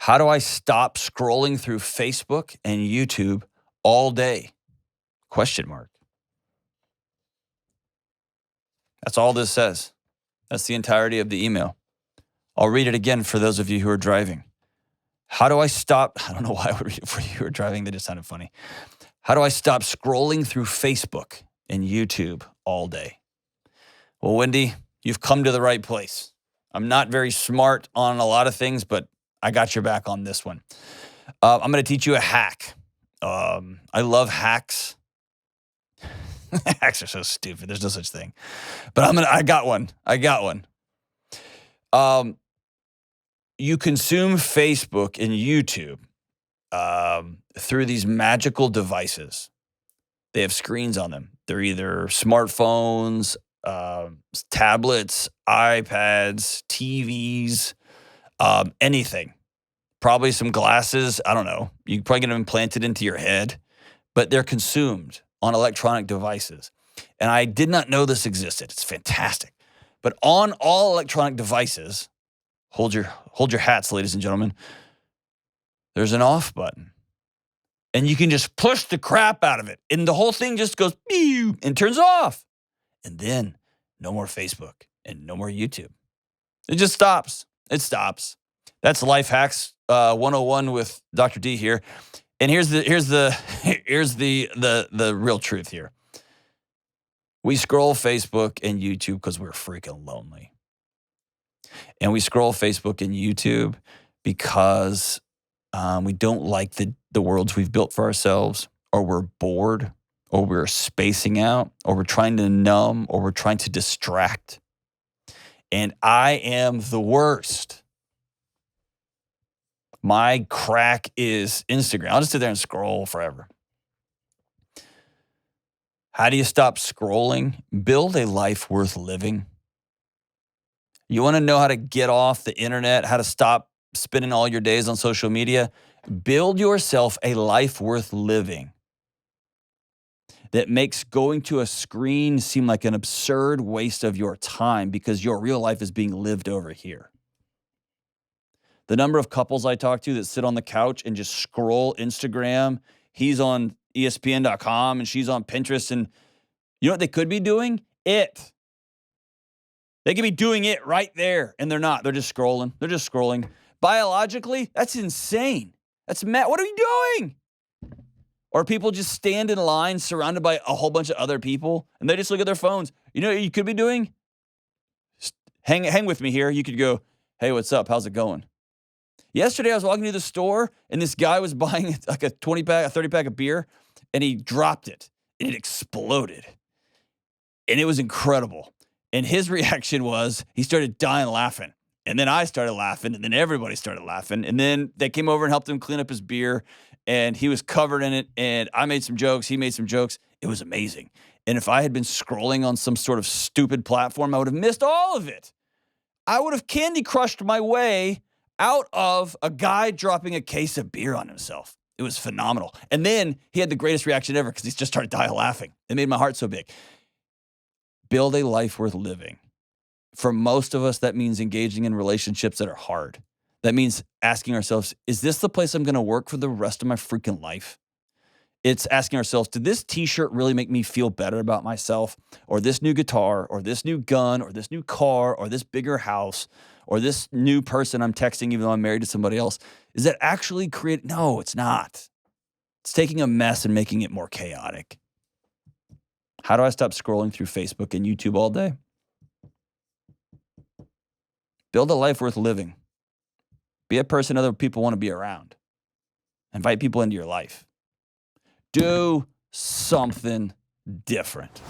How do I stop scrolling through Facebook and YouTube all day? Question mark. That's all this says. That's the entirety of the email. I'll read it again for those of you who are driving. How do I stop? I don't know why I would read it for you who are driving. That just sounded funny. How do I stop scrolling through Facebook and YouTube all day? Well, Wendy, you've come to the right place. I'm not very smart on a lot of things, but I got your back on this one. I'm going to teach you a hack. I love hacks. Hacks are so stupid. There's no such thing. But I got one. You consume Facebook and YouTube through these magical devices. They have screens on them. They're either smartphones, tablets, iPads, TVs, anything. Probably some glasses. I don't know. You probably get them implanted into your head, but they're consumed on electronic devices. And I did not know this existed. It's fantastic. But on all electronic devices, hold your hats, ladies and gentlemen, there's an off button. And you can just push the crap out of it. And the whole thing just goes pew and turns off. And then no more Facebook and no more YouTube. It just stops. It stops. That's Life Hacks 101 with Dr. D here. And here's the real truth here. We scroll Facebook and YouTube because we're freaking lonely. And we scroll Facebook and YouTube because we don't like the worlds we've built for ourselves, or we're bored, or we're spacing out, or we're trying to numb, or we're trying to distract. And I am the worst. My crack is Instagram. I'll just sit there and scroll forever. How do you stop scrolling? Build a life worth living. You want to know how to get off the internet, how to stop spending all your days on social media? Build yourself a life worth living that makes going to a screen seem like an absurd waste of your time because your real life is being lived over here. The number of couples I talk to that sit on the couch and just scroll Instagram, he's on ESPN.com and she's on Pinterest, and you know what they could be doing? They could be doing it right there, and they're not. They're just scrolling. Biologically, that's insane. That's mad. What are you doing? Or people just stand in line surrounded by a whole bunch of other people, and they just look at their phones. You know what you could be doing? Hang with me here. You could go, hey, what's up? How's it going? Yesterday, I was walking to the store, and this guy was buying like a 20-pack, a 30-pack of beer, and he dropped it, and it exploded. And it was incredible. And his reaction was he started dying laughing. And then I started laughing, and then everybody started laughing. And then they came over and helped him clean up his beer, and he was covered in it, and I made some jokes. He made some jokes. It was amazing. And if I had been scrolling on some sort of stupid platform, I would have missed all of it. I would have Candy Crushed my way out of a guy dropping a case of beer on himself. It was phenomenal. And then he had the greatest reaction ever because he just started dying laughing. It made my heart so big. Build a life worth living. For most of us, that means engaging in relationships that are hard. That means asking ourselves, is this the place I'm going to work for the rest of my freaking life? It's asking ourselves, did this t-shirt really make me feel better about myself? Or this new guitar, or this new gun, or this new car, or this bigger house, or this new person I'm texting even though I'm married to somebody else? Is that actually No, it's not. It's taking a mess and making it more chaotic. How do I stop scrolling through Facebook and YouTube all day? Build a life worth living. Be a person other people want to be around. Invite people into your life. Do something different.